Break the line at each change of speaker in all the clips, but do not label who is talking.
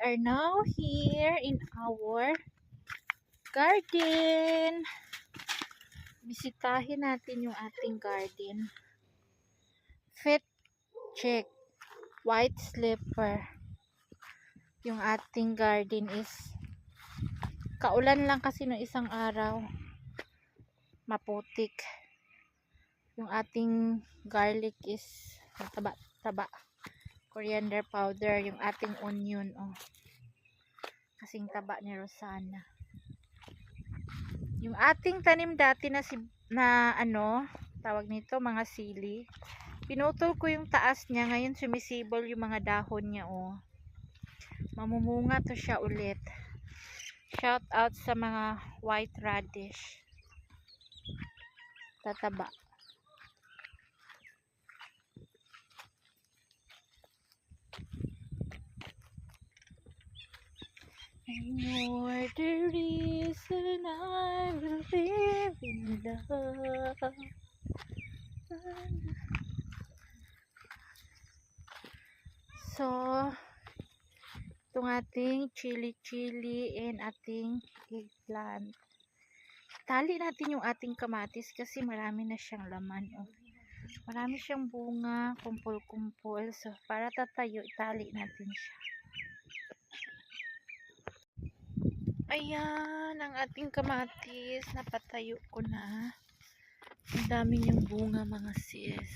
are now here in our garden. Bisitahin natin yung ating garden. Fit check. White slipper. Yung ating garden is kaulan lang kasi no isang araw. Maputik. Yung ating garlic is taba. Coriander powder. Yung ating onion. Oh. Kasing taba ni Rosana. Yung ating tanim dati tawag nito, mga sili. Pinutol ko yung taas niya. Ngayon sumisibol yung mga dahon niya. Oh. Mamumunga to siya ulit. Shout out sa mga white radish. Tataba. And you're the reason I will live in love. So, itong ating chili and ating eggplant. Tali natin yung ating kamatis kasi marami na siyang laman. Oh. Marami siyang bunga, kumpul-kumpul. So, para tatayo, itali natin siya. Ayan, ang ating kamatis. Napatayo ko na. Ang dami niyang bunga, mga sis.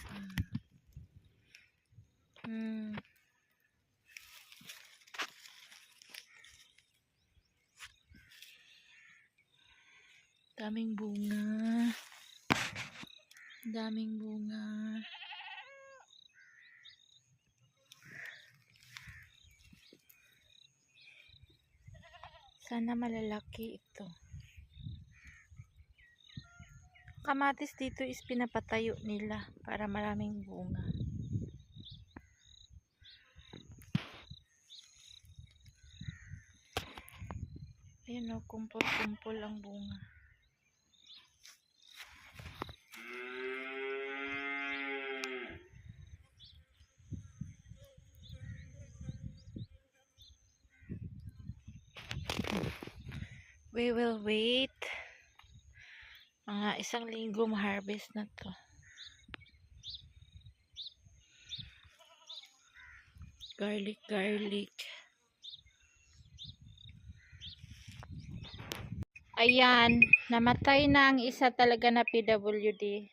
Daming bunga. Daming bunga. Sana malalaki ito. Kamatis dito is pinapatayo nila para maraming bunga. Ayun o, kumpul-kumpul ang bunga. We will wait. Mga 1 linggo ma-harvest na to. Garlic. Ayan, namatay na ang isa talaga na PWD.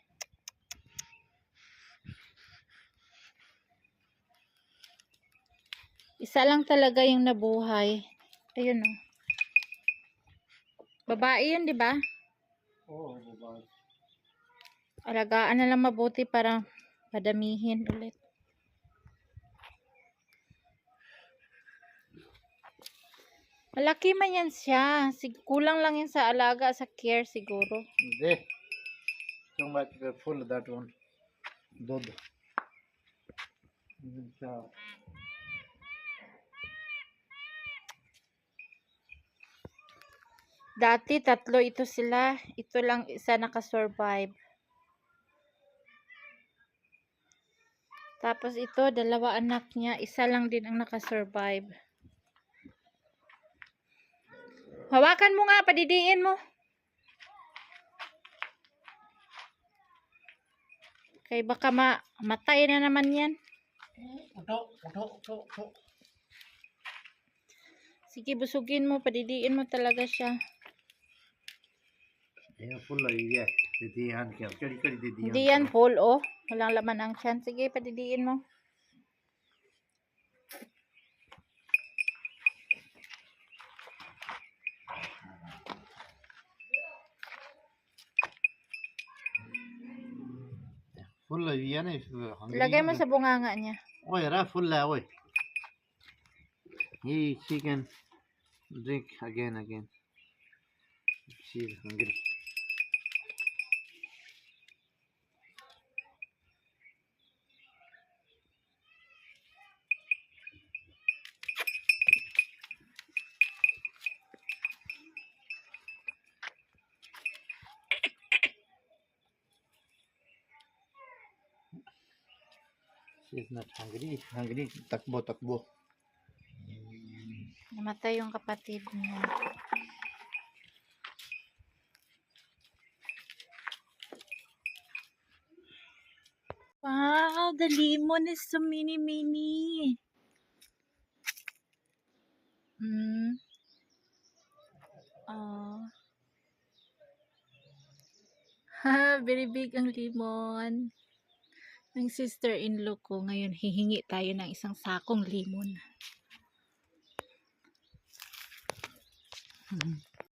Isa lang talaga yung nabuhay. Ayun o. Babae yun, di ba?
Oo, babae.
Alagaan na lang mabuti para padamihin ulit. Malaki man yan siya. Kulang lang yan sa alaga, sa care siguro.
Hindi. Too much full that one. Dodo.
Dati 3 ito sila. Ito lang isa nakasurvive. Tapos ito, 2 anak niya. Isa lang din ang nakasurvive. Hawakan mo nga, padidiin mo. Kaya baka matay na naman yan. Sige, busugin mo, padidiin mo talaga siya. Hindi yan full, oh. Walang laman ang tiyan. Sige, padidiin mo.
Full yan eh.
Lagay mo sa bunganga niya.
Oy, ra full la oy. She can drink again. She's hungry. She's not hungry. Takbo.
Namatay yung kapatid niya. Wow, the lemon is so mini. Oh. Ha, very big ang lemon. Ng sister-in-law ko. Ngayon, hihingi tayo ng isang sakong lemon.